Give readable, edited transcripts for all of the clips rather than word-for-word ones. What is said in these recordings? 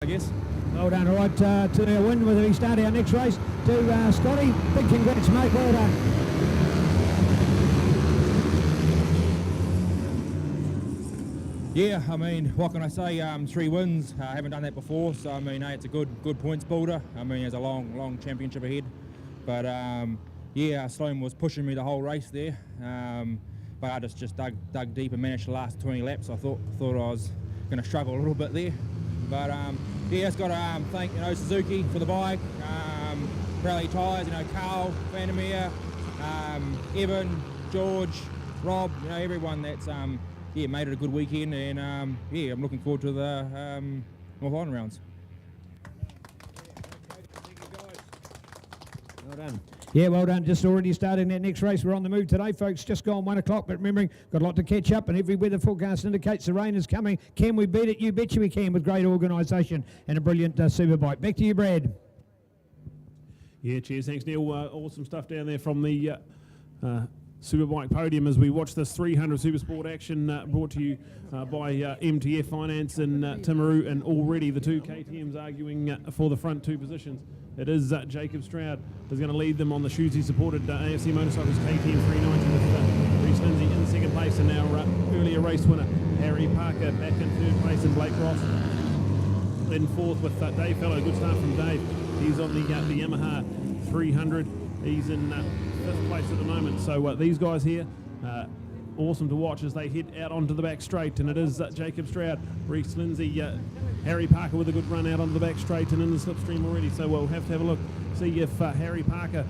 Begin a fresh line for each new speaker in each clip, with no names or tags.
I guess.
Well done. All right, to our win with we start our next race to Scotty. Big congrats, mate. Well done.
Yeah, I mean, what can I say? 3 wins. I haven't done that before, so I mean, it's a good points builder. I mean, there's a long championship ahead, but yeah, Sloan was pushing me the whole race there, but I just dug deep and managed the last 20 laps. I thought I was going to struggle a little bit there, but yeah, it's got to thank Suzuki for the bike, Rally Tyres, Carl, Vandermeer, Evan, George, Rob, everyone that's yeah, made it a good weekend, and yeah, I'm looking forward to the North Island rounds.
Well done. Yeah, well done. Just already starting that next race. We're on the move today, folks. Just gone 1 o'clock, but remembering, got a lot to catch up, and every weather forecast indicates the rain is coming. Can we beat it? You betcha we can, with great organisation and a brilliant superbike. Back to you, Brad.
Yeah, cheers. Thanks, Neil. Awesome stuff down there from the Superbike podium as we watch this 300 Supersport action brought to you by MTF Finance and Timaru, and already the 2 KTMs arguing for the front 2 positions. It is Jacob Stroud who's going to lead them on the Shuzi supported AFC Motorcycles KTM 390 with Reece Lindsay in second place, and our earlier race winner Harry Parker back in third place, and Blake Ross in fourth with Dave Fellow. Good start from Dave. He's on the Yamaha 300. He's in 5th place at the moment. So these guys here, awesome to watch as they head out onto the back straight, and it is Jacob Stroud, Reece Lindsay, Harry Parker with a good run out onto the back straight and in the slipstream already. So we'll have to have a look, see if Harry Parker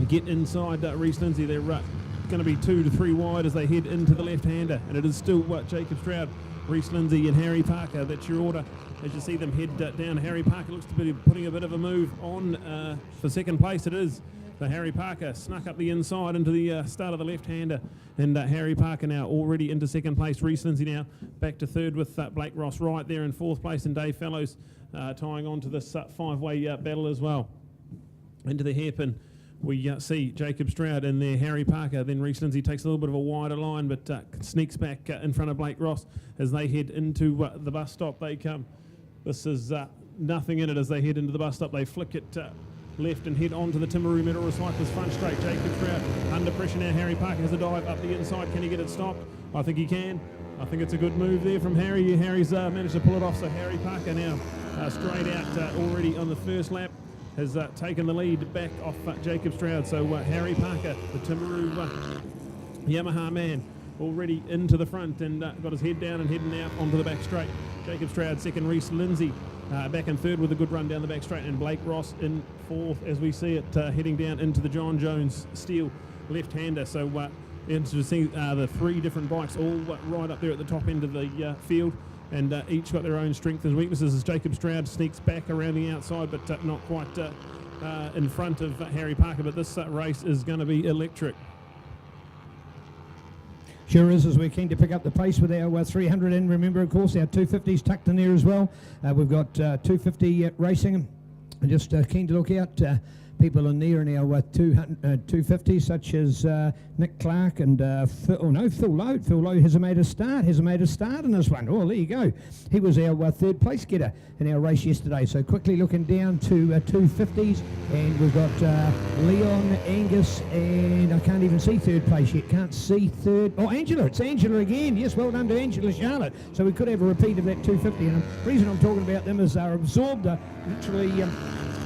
get inside Reece Lindsay. They're going to be 2 to 3 wide as they head into the left-hander, and it is still Jacob Stroud, Reece Lindsay and Harry Parker. That's your order as you see them head down. Harry Parker looks to be putting a bit of a move on for second place. It is. So Harry Parker snuck up the inside into the start of the left-hander, and Harry Parker now already into second place. Reece Lindsay now back to third with Blake Ross right there in 4th place, and Dave Fellows tying on to this 5-way battle as well. Into the hairpin we see Jacob Stroud in there, Harry Parker, then Reece Lindsay takes a little bit of a wider line, but sneaks back in front of Blake Ross as they head into the bus stop. They come. This is nothing in it as they head into the bus stop. They flick it left and head on to the Timaru Metal Recyclers front straight. Jacob Stroud under pressure now. Harry Parker has a dive up the inside. Can he get it stopped? I think he can. I think it's a good move there from Harry. Harry's managed to pull it off. So Harry Parker now straight out already on the first lap has taken the lead back off Jacob Stroud. So Harry Parker, the Timaru Yamaha man, already into the front and got his head down and heading out onto the back straight. Jacob Stroud second, Reece Lindsay back in third with a good run down the back straight, and Blake Ross in 4th as we see it heading down into the John Jones Steel left-hander. So interesting to see the 3 different bikes all right up there at the top end of the field, and each got their own strengths and weaknesses as Jacob Stroud sneaks back around the outside, but not quite in front of Harry Parker. But this race is going to be electric.
Sure is, as we're keen to pick up the pace with our 300, and remember, of course, our 250s tucked in there as well. We've got 250 racing, and just keen to look out people in there in our 250s, such as Nick Clark and Phil Lowe. Phil Lowe hasn't made a start in this one. Oh, there you go. He was our 3rd place getter in our race yesterday. So quickly looking down to 250s, and we've got Leon, Angus, and I can't even see 3rd place yet. Can't see 3rd. Oh, Angela. It's Angela again. Yes, well done to Angela Charlotte. So we could have a repeat of that 250. And the reason I'm talking about them is they're absorbed, literally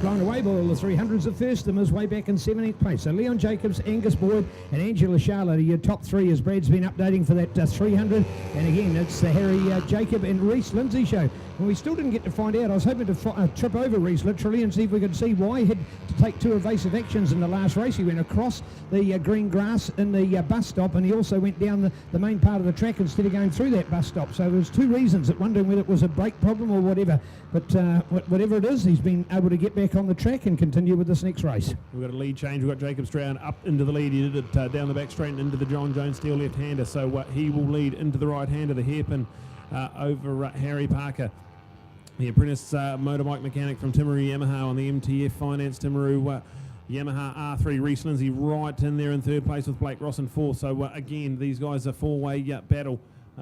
blown away by all the 300s. The first of them is way back in 17th place. So Leon Jacobs, Angus Boyd and Angela Charlotte are your top 3 as Brad's been updating for that 300. And again, it's the Harry Jacob and Reece Lindsay show. And we still didn't get to find out. I was hoping to trip over Reece literally and see if we could see why he had to take 2 evasive actions in the last race. He went across the green grass in the bus stop, and he also went down the main part of the track instead of going through that bus stop. So there's 2 reasons, at wondering whether it was a brake problem or whatever. But whatever it is, he's been able to get back on the track and continue with this next race.
We've got a lead change. We've got Jacob Stroud up into the lead. He did it down the back straight and into the John Jones Steel left-hander. So he will lead into the right-hander, the hairpin over Harry Parker. The apprentice motorbike mechanic from Timaru Yamaha on the MTF Finance Timaru Yamaha R3. Reece Lindsay right in there in 3rd place with Blake Ross in 4th. So again, these guys are 4-way battle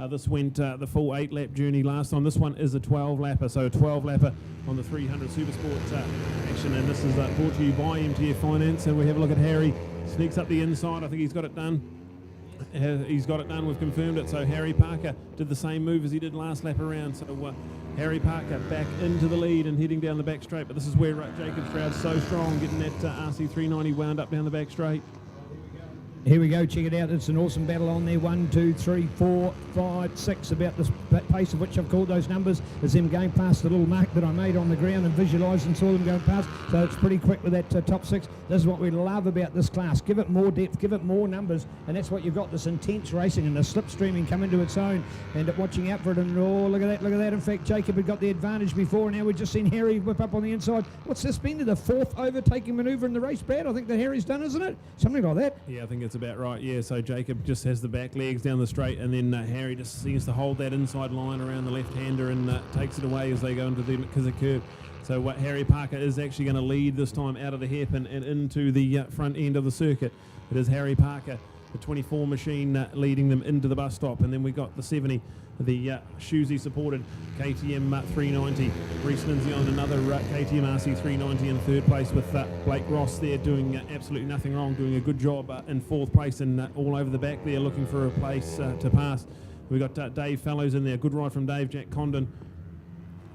This went the full 8-lap journey last time. This one is a 12-lapper, so a 12-lapper on the 300 Supersport action, and this is brought to you by MTF Finance. And we have a look at Harry, sneaks up the inside. I think he's got it done. He's got it done, we've confirmed it. So Harry Parker did the same move as he did last lap around. So Harry Parker back into the lead and heading down the back straight, but this is where Jacob Stroud's so strong, getting that RC390 wound up down the back straight.
Here we go, check it out. It's an awesome battle on there. 1, 2, 3, 4, 5, 6. About the pace of which I've called those numbers as them going past the little mark that I made on the ground and visualised and saw them going past. So it's pretty quick with that top 6. This is what we love about this class. Give it more depth, give it more numbers, and that's what you've got, this intense racing and the slipstreaming come into its own, and watching out for it. And oh, look at that, look at that. In fact, Jacob had got the advantage before, and now we've just seen Harry whip up on the inside. What's this been to the 4th overtaking manoeuvre in the race, Brad? I think that Harry's done, isn't it? Something like that.
Yeah, I think it's about right. Yeah, so Jacob just has the back legs down the straight, and then Harry just seems to hold that inside line around the left-hander and takes it away as they go into the Kizza curve. So Harry Parker is actually going to lead this time out of the hairpin and into the front end of the circuit. It is Harry Parker, the 24 machine, leading them into the bus stop, and then we got the 70, the Shuzi supported KTM 390. Reece Lindsay on another KTM RC 390 in 3rd place, with Blake Ross there doing absolutely nothing wrong, doing a good job in 4th place, and all over the back there looking for a place to pass. We got Dave Fellows in there, good ride from Dave. Jack Condon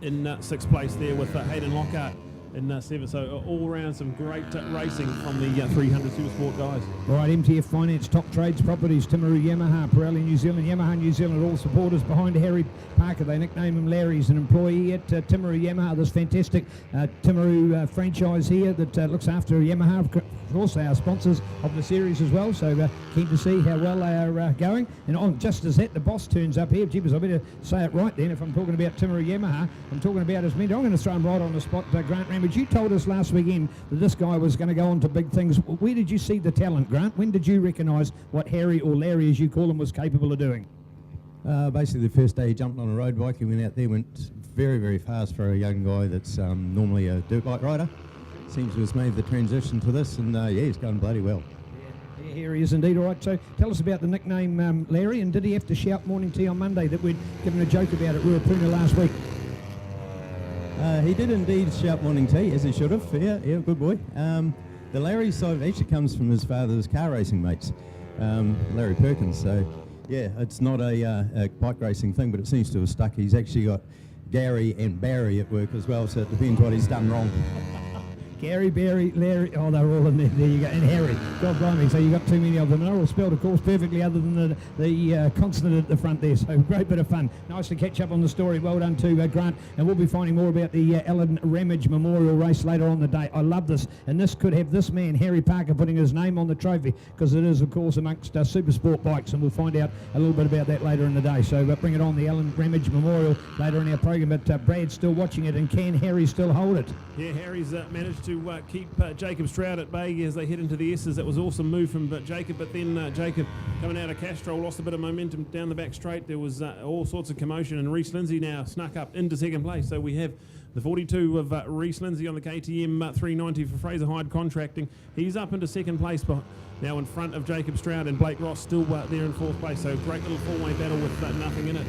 in 6th place there with Hayden Lockhart in 7th. So all around some great racing from the 300 Supersport guys.
All right, MTF Finance, Top Trades Properties, Timaru Yamaha, Pirelli New Zealand, Yamaha New Zealand, all supporters behind Harry Parker. They nickname him Larry. He's an employee at Timaru Yamaha. This fantastic Timaru franchise here that looks after Yamaha. Of course, they are sponsors of the series as well, so keen to see how well they are going. And just as that, the boss turns up here. Jeepers, I better say it right then. If I'm talking about Timaru Yamaha, I'm talking about his mentor. I'm going to throw him right on the spot, Grant Ramage. You told us last weekend that this guy was going to go on to big things. Where did you see the talent, Grant? When did you recognise what Harry, or Larry as you call him, was capable of doing?
Basically, the first day he jumped on a road bike, he went out there, went very, very fast for a young guy that's normally a dirt bike rider. Seems to have made the transition to this, and yeah, he's going bloody well.
Yeah, here he is indeed. All right, so tell us about the nickname Larry, and did he have to shout morning tea on Monday that we'd given a joke about at Ruapuna last week?
He did indeed shout morning tea, as he should have. Yeah, good boy. The Larry side actually comes from his father's car racing mates, Larry Perkins. So yeah, it's not a bike racing thing, but it seems to have stuck. He's actually got Gary and Barry at work as well, so it depends what he's done wrong.
Gary, Barry, Larry, oh, they're all in there. There you go. And Harry. God blimey, so you got too many of them. And they're all spelled, of course, perfectly other than the consonant at the front there. So great bit of fun. Nice to catch up on the story. Well done to Grant. And we'll be finding more about the Alan Ramage Memorial Race later on the day. I love this. And this could have this man, Harry Parker, putting his name on the trophy, because it is, of course, amongst super sport bikes. And we'll find out a little bit about that later in the day. So bring it on, the Alan Ramage Memorial, later in our program. But Brad's still watching it, and can Harry still hold it?
Yeah, Harry's managed to keep Jacob Stroud at bay as they head into the S's. That was an awesome move from Jacob, but then Jacob, coming out of Castro, lost a bit of momentum down the back straight. There was all sorts of commotion, and Reece Lindsay now snuck up into 2nd place. So we have the 42 of Reece Lindsay on the KTM 390 for Fraser Hyde Contracting. He's up into 2nd place, but now in front of Jacob Stroud, and Blake Ross still there in 4th place. So great little four-way battle with nothing in it.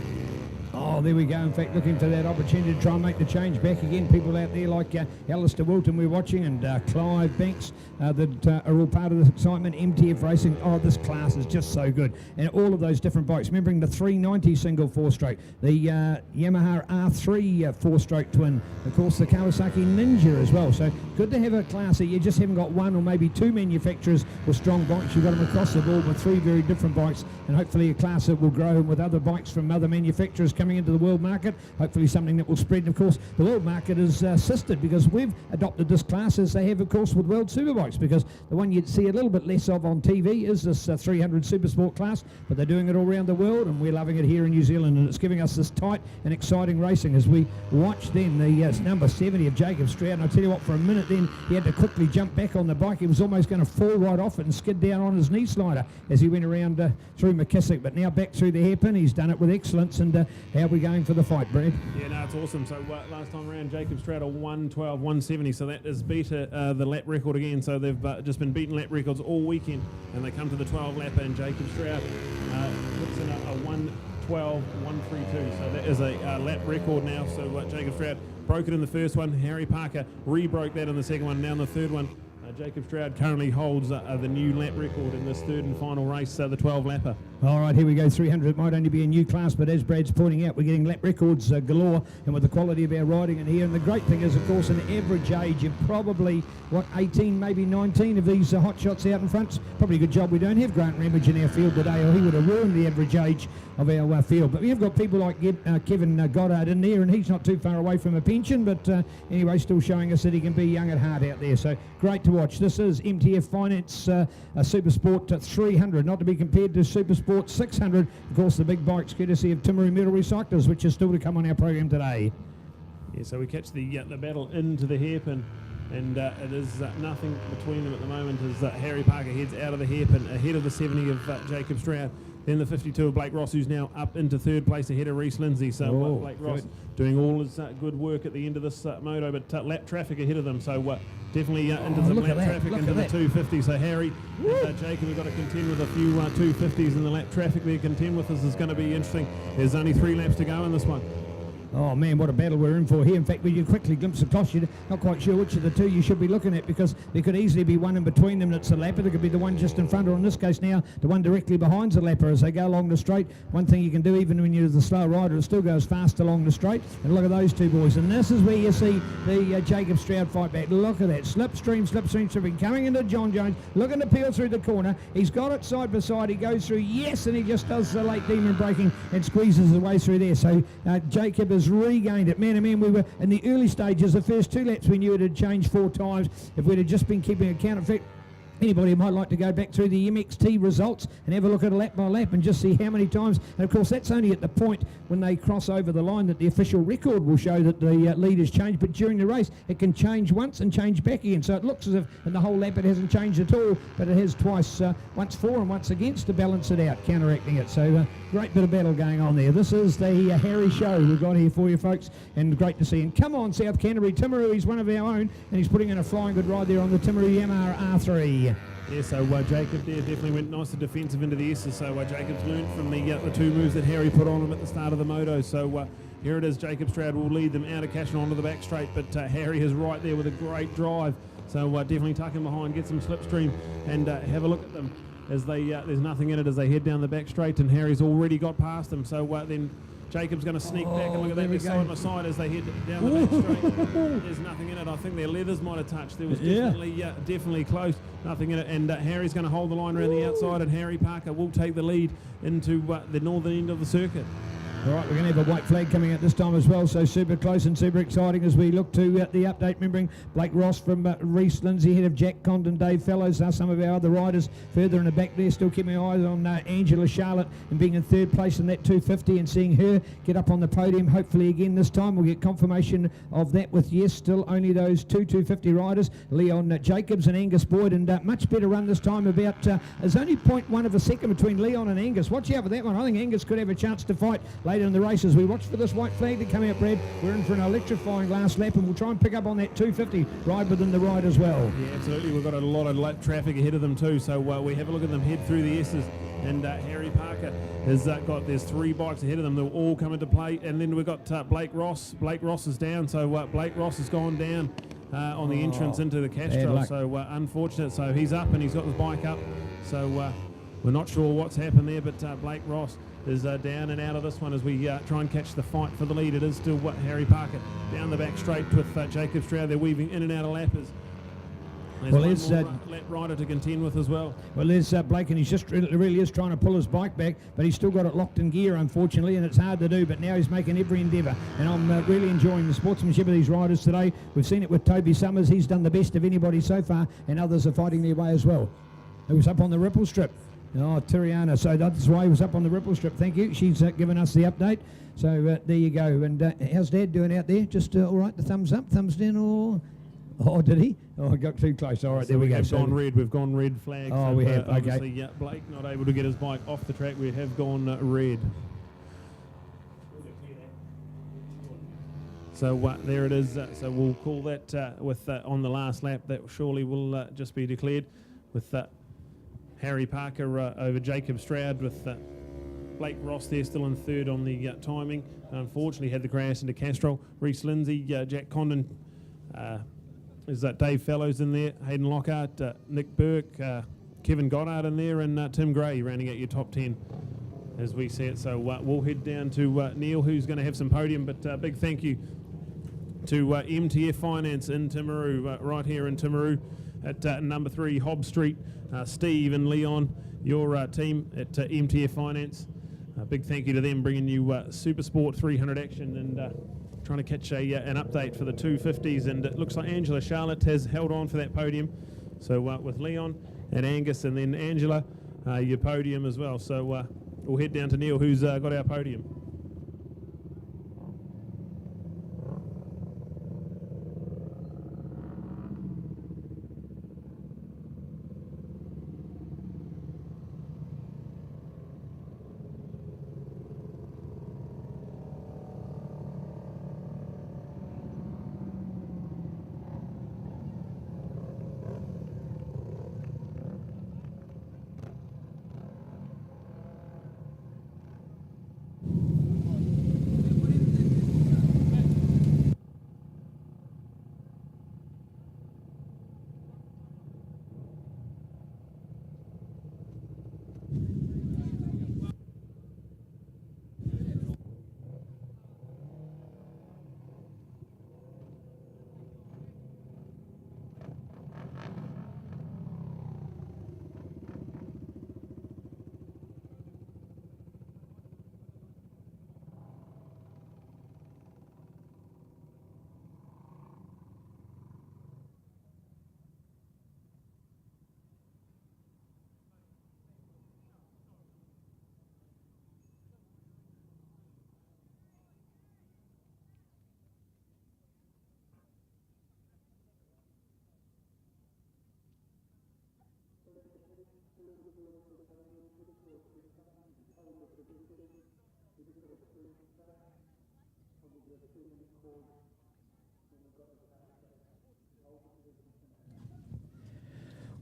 Oh, there we go. In fact, looking for that opportunity to try and make the change back again. People out there like Alistair Wilton we're watching, and Clive Banks that are all part of this excitement. MTF Racing. Oh, this class is just so good. And all of those different bikes. Remembering the 390 single 4-stroke, the Yamaha R3 4-stroke twin, of course the Kawasaki Ninja as well. So good to have a class that you just haven't got one or maybe two manufacturers with strong bikes. You've got them across the board with 3 very different bikes, and hopefully a class that will grow with other bikes from other manufacturers coming into the world market. Hopefully something that will spread. And of course the world market is assisted, because we've adopted this class as they have of course with World Superbikes, because the one you'd see a little bit less of on TV is this 300 Supersport class, but they're doing it all around the world, and we're loving it here in New Zealand, and it's giving us this tight and exciting racing as we watch then the number 70 of Jacob Stroud. And I'll tell you what, for a minute then he had to quickly jump back on the bike. He was almost going to fall right off it and skid down on his knee slider as he went around through McKissick, but now back through the hairpin. He's done it with excellence. And how are we going for the fight, Brad?
Yeah, no, it's awesome. So last time around, Jacob Stroud 1:12.170, so that is beat the lap record again. So they've just been beating lap records all weekend, and they come to the 12 lapper, and Jacob Stroud puts in a 12.132. So that is a lap record now. So Jacob Stroud broke it in the first one. Harry Parker re-broke that in the second one. Now in the third one, Jacob Stroud currently holds the new lap record in this third and final race, the 12-lapper.
All right, here we go, 300. It might only be a new class, but as Brad's pointing out, we're getting lap records galore, and with the quality of our riding in here. And the great thing is, of course, an average age of probably, 18, maybe 19 of these hot shots out in front. Probably a good job we don't have Grant Ramage in our field today, or he would have ruined the average age of our field. But we have got people like Kevin Goddard in there, and he's not too far away from a pension, but anyway, still showing us that he can be young at heart out there. So great to watch. This is MTF Finance Supersport 300, not to be compared to Supersport 600. Of course, the big bikes courtesy of Timaru Metal Recyclers, which is still to come on our program today.
Yeah, so we catch the battle into the hairpin, and it is nothing between them at the moment as Harry Parker heads out of the hairpin ahead of the 70 of Jacob Stroud. Then the 52 of Blake Ross, who's now up into third place ahead of Reece Lindsay. So Blake Ross doing all his good work at the end of this moto, but lap traffic ahead of them. So definitely into some lap traffic into the 250. So Harry and Jacob have got to contend with a few 250s in the lap traffic they contend with. This is going to be interesting. There's only 3 laps to go in this one.
Oh man, what a battle we're in for here. In fact, when you quickly glimpse across, you're not quite sure which of the two you should be looking at, because there could easily be one in between them that's a lapper. There could be the one just in front, or in this case now, the one directly behind the lapper as they go along the straight. One thing you can do, even when you're the slow rider, it still goes fast along the straight. And look at those two boys. And this is where you see the Jacob Stroud fight back. Look at that. Slipstream, coming into John Jones, looking to peel through the corner. He's got it side by side. He goes through, yes, and he just does the late demon braking and squeezes his way through there. So Jacob has regained it. Man, oh man, we were in the early stages. The first 2 laps we knew it had changed 4 times. If we'd have just been keeping account of it, anybody might like to go back through the MXT results and have a look at lap by lap and just see how many times. And of course, that's only at the point when they cross over the line that the official record will show that the lead has changed. But during the race, it can change once and change back again. So it looks as if in the whole lap it hasn't changed at all, but it has twice, once for and once against, to balance it out, counteracting it. So great bit of battle going on there. This is the Harry show we've got here for you folks, and great to see him. Come on, South Canterbury. Timaru, he's one of our own, and he's putting in a flying good ride there on the Timaru Yamaha R3.
Yeah, so Jacob there definitely went nice and defensive into the S's. So Jacob's learned from the 2 moves that Harry put on him at the start of the moto. So here it is. Jacob Stroud will lead them out of cash and onto the back straight, but Harry is right there with a great drive. So definitely tuck him behind, get some slipstream, and have a look at them as they there's nothing in it as they head down the back straight, and Harry's already got past them. So then Jacob's going to sneak back, and look at that, they're side by side as they head down the back straight. There's nothing in it. I think their leathers might have touched. There was definitely close. Nothing in it. And Harry's going to hold the line around the outside, and Harry Parker will take the lead into the northern end of the circuit.
All right, we're going to have a white flag coming out this time as well, so super close and super exciting as we look to the update. Remembering Blake Ross from Reece Lindsay, ahead of Jack Condon, Dave Fellows, some of our other riders further in the back there, still keeping eyes on Angela Charlotte and being in third place in that 250 and seeing her get up on the podium hopefully again this time. We'll get confirmation of that with, yes, still only those 250 riders, Leon Jacobs and Angus Boyd, and much better run this time. About there's only 0.1 of a second between Leon and Angus. Watch out for that one. I think Angus could have a chance to fight later in the race as we watch for this white flag to come out, Brad. We're in for an electrifying last lap, and we'll try and pick up on that 250 ride within the ride as well.
Yeah, absolutely. We've got a lot of lap traffic ahead of them too, so we have a look at them head through the S's, and Harry Parker has there's 3 bikes ahead of them. They'll all come into play, and then we've got Blake Ross. Blake Ross is down, so Blake Ross has gone down on the entrance into the Castro, so unfortunate. So he's up and he's got the bike up, so we're not sure what's happened there, but Blake Ross is down and out of this one as we try and catch the fight for the lead. It is still Harry Parker down the back straight with Jacob Stroud. They're weaving in and out of lappers. There's one more lap rider to contend with as well.
Well, there's Blake, and he's just really is trying to pull his bike back, but he's still got it locked in gear, unfortunately, and it's hard to do, but now he's making every endeavour, and I'm really enjoying the sportsmanship of these riders today. We've seen it with Toby Summers. He's done the best of anybody so far, and others are fighting their way as well. He was up on the ripple strip. Oh, Tiriana, so that's why he was up on the ripple strip. Thank you. She's given us the update. So there you go. And how's Dad doing out there? Just all right, the thumbs up, thumbs down, or... Oh, did he? Oh, I got too close. All right, so there we go.
We've gone red flag.
Oh,
so
we have. Okay.
Obviously, Blake not able to get his bike off the track. We have gone red. So there it is. So we'll call that with on the last lap. That surely will just be declared with Harry Parker over Jacob Stroud with Blake Ross there still in third on the timing. Unfortunately had the crash into Castrol. Reece Lindsay, Jack Condon, is Dave Fellows in there, Hayden Lockhart, Nick Burke, Kevin Goddard in there, and Tim Gray rounding out your top 10 as we see it. So we'll head down to Neil, who's going to have some podium, but big thank you to MTF Finance in Timaru, right here in Timaru at number 3 Hobb Street. Steve and Leon, your team at MTF Finance. Big thank you to them bringing you Super Sport 300 action and trying to catch an update for the 250s. And it looks like Angela Charlotte has held on for that podium. So with Leon and Angus and then Angela, your podium as well. So we'll head down to Neil, who's got our podium.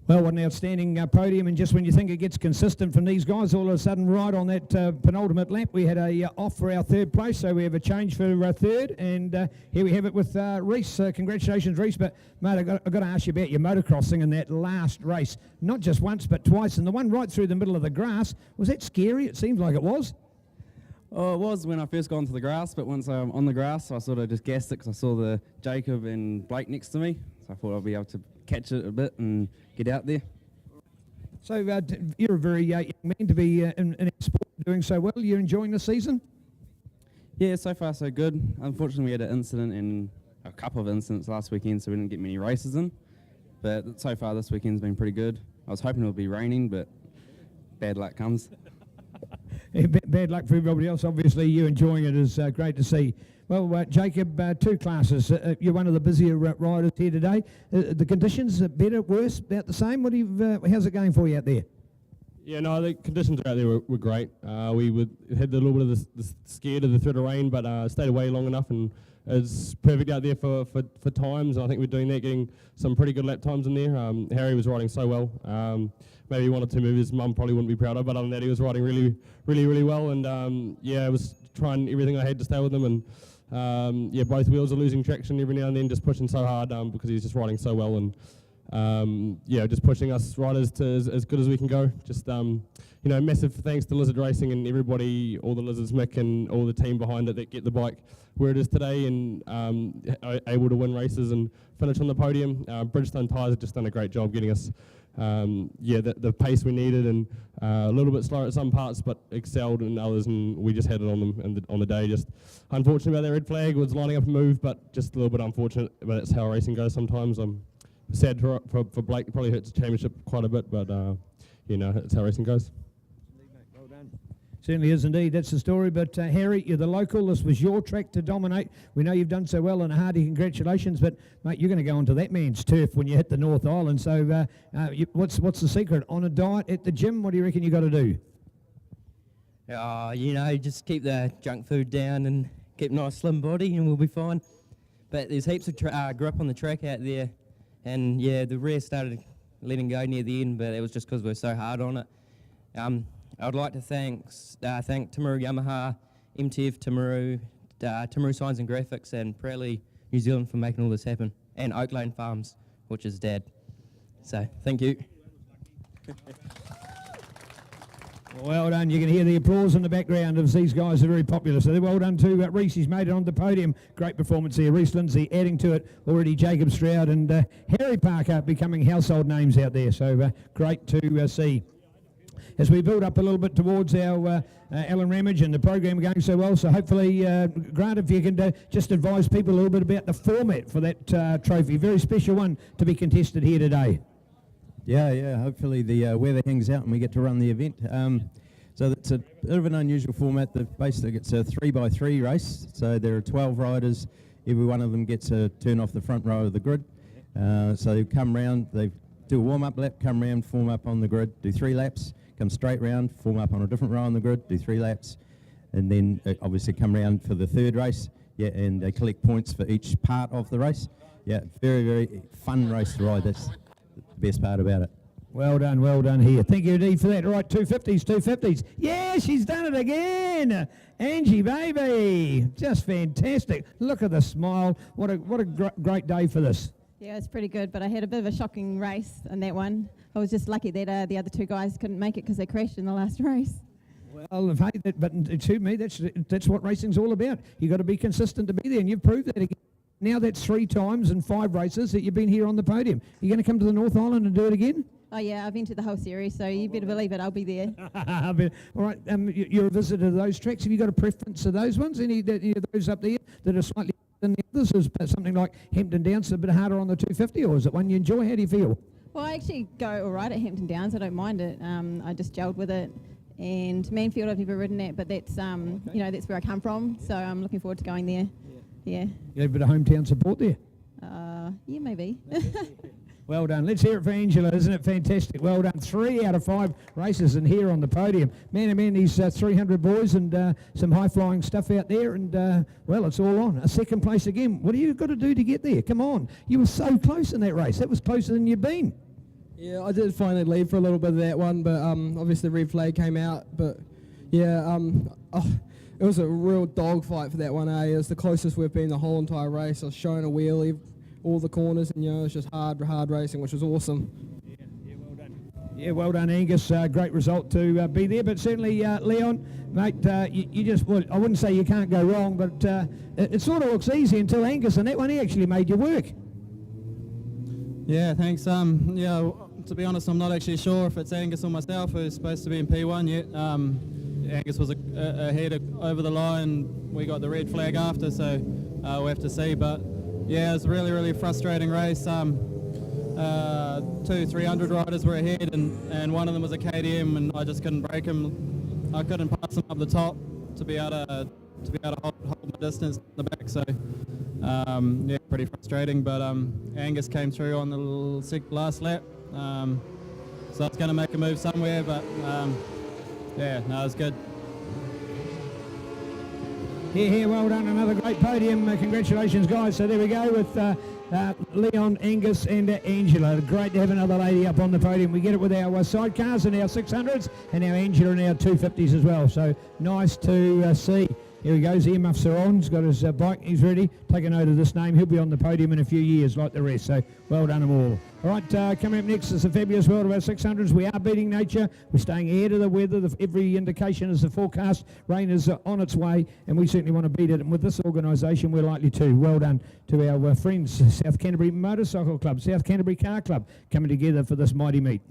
Well, what an outstanding podium, and just when you think it gets consistent from these guys, all of a sudden, right on that penultimate lap, we had a off for our third place, so we have a change for third, and here we have it with Reece. Congratulations, Reece, but mate, I've got to ask you about your motocrossing in that last race, not just once but twice, and the one right through the middle of the grass, was that scary? It seems like it was.
Oh, it was when I first got onto the grass, but once I'm on the grass, I sort of just gassed it because I saw the Jacob and Blake next to me, so I thought I'd be able to catch it a bit and get out there.
So you're a very young man to be in sport doing so well. You're enjoying the season?
Yeah, so far so good. Unfortunately, we had an incident and a couple of incidents last weekend, so we didn't get many races in. But so far this weekend's been pretty good. I was hoping it would be raining, but bad luck comes.
Yeah, bad luck for everybody else. Obviously, you enjoying it is great to see. Well, Jacob, two classes. You're one of the busier riders here today. The conditions are better, worse, about the same? How's it going for you out there?
Yeah, no, the conditions out there were great. We had a little bit of the scared of the threat of rain, but stayed away long enough, and it's perfect out there for times. And I think we're doing that, getting some pretty good lap times in there. Harry was riding so well. Maybe one or two moves Mum probably wouldn't be proud of, but other than that, he was riding really, really, really well. And yeah, I was trying everything I had to stay with him. And yeah, both wheels are losing traction every now and then, just pushing so hard because he's just riding so well. And yeah, just pushing us riders to as good as we can go. Just you know, massive thanks to Lizard Racing and everybody, all the Lizards, Mick and all the team behind it that get the bike where it is today, and able to win races and finish on the podium. Bridgestone Tyres have just done a great job getting us yeah, the pace we needed, and a little bit slower at some parts, but excelled in others, and we just had it on them on the day. Just unfortunate about that red flag. It was lining up a move, but just a little bit unfortunate. But that's how racing goes sometimes. I'm sad for Blake. It probably hurts the championship quite a bit, but you know, that's how racing goes.
Well done. Certainly is indeed. That's the story. But Harry, you're the local. This was your track to dominate. We know you've done so well, and a hearty congratulations. But mate, you're going to go onto that man's turf when you hit the North Island. So what's the secret? On a diet at the gym? What do you reckon you got to do?
You know, just keep the junk food down and keep a nice slim body, and we'll be fine. But there's heaps of grip on the track out there, and yeah, the rear started letting go near the end, but it was just because we were so hard on it. I would like to thank Timaru Yamaha, MTF Timaru, Timaru Signs and Graphics, and Prally New Zealand for making all this happen, and Oak Lane Farms, which is Dad. So, thank you.
Well done. You can hear the applause in the background as these guys are very popular. So well done to Reese. He's made it on the podium. Great performance there. Reese Lindsay adding to it already. Jacob Stroud and Harry Parker becoming household names out there. So great to see. As we build up a little bit towards our Alan Ramage and the program going so well, so hopefully, Grant, if you can just advise people a little bit about the format for that trophy. Very special one to be contested here today.
Yeah, hopefully the weather hangs out and we get to run the event. So it's a bit of an unusual format. Basically it's a 3x3 race, so there are 12 riders. Every one of them gets a turn off the front row of the grid. So they come round, they do a warm-up lap, come round, form up on the grid, do 3 laps, come straight round, form up on a different row on the grid, do 3 laps, and then obviously come round for the third race. Yeah, and they collect points for each part of the race. Yeah, very, very fun race to ride. That's the best part about it.
Well done here. Thank you, Dee, for that. All right, 250s. Yeah, she's done it again. Angie, baby. Just fantastic. Look at the smile. What a great day for this.
Yeah, it's pretty good, but I had a bit of a shocking race in that one. I was just lucky that the other 2 guys couldn't make it because they crashed in the last race.
Well, hey, but to me, that's what racing's all about. You've got to be consistent to be there, and you've proved that again. Now that's 3 times in 5 races that you've been here on the podium. You're going to come to the North Island and do it again?
Oh yeah, I've entered the whole series, so you better believe it, I'll be there.
All right, you're a visitor to those tracks. Have you got a preference for those ones? Any of those up there that are slightly than the others? Is something like Hampton Downs a bit harder on the 250, or is it one you enjoy? How do you feel?
Well, I actually go all right at Hampton Downs. I don't mind it. I just gelled with it. And Manfield, I've never ridden it, but that's that's where I come from. So I'm looking forward to going there. Yeah. You have a bit of hometown support there. Yeah, maybe.
Well done. Let's hear it for Angela. Isn't it fantastic? Well done. 3 out of 5 races and here on the podium. Man, oh man, these 300 boys and some high-flying stuff out there. And, well, it's all on. A second place again. What do you got to do to get there? Come on. You were so close in that race. That was closer than you've been.
Yeah, I did finally leave for a little bit of that one, but obviously red flag came out. But, yeah, it was a real dogfight for that one, eh? It was the closest we've been the whole entire race. I was showing a wheelie, all the corners, and, it was just hard racing, which was awesome.
Yeah, well done. Yeah, well done, Angus. Great result to be there. But certainly, Leon, mate, you just, well, I wouldn't say you can't go wrong, but it sort of looks easy until Angus, and that one, he actually made you work.
Yeah, thanks. Yeah, to be honest, I'm not actually sure if it's Angus or myself who's supposed to be in P1 yet. Angus was ahead over the line. We got the red flag after, so we'll have to see. But yeah, it was a really, really frustrating race. 2 300 riders were ahead, and one of them was a KTM, and I just couldn't break him. I couldn't pass him up the top to be able to hold my distance in the back. So yeah, pretty frustrating. But Angus came through on the last lap, so it's going to make a move somewhere. But yeah, no, it was good.
Yeah, well done. Another great podium. Congratulations, guys. So there we go with Leon, Angus and Angela. Great to have another lady up on the podium. We get it with our sidecars and our 600s and our Angela and our 250s as well. So nice to see. Here he goes, earmuffs are on, he's got his bike, he's ready. Take a note of this name, he'll be on the podium in a few years like the rest, so well done them all. All right, coming up next is the fabulous world of our 600s. We are beating nature, we're staying ahead of the weather. Every indication is the forecast, rain is on its way, and we certainly want to beat it. And with this organisation, we're likely to. Well done to our friends, South Canterbury Motorcycle Club, South Canterbury Car Club, coming together for this mighty meet.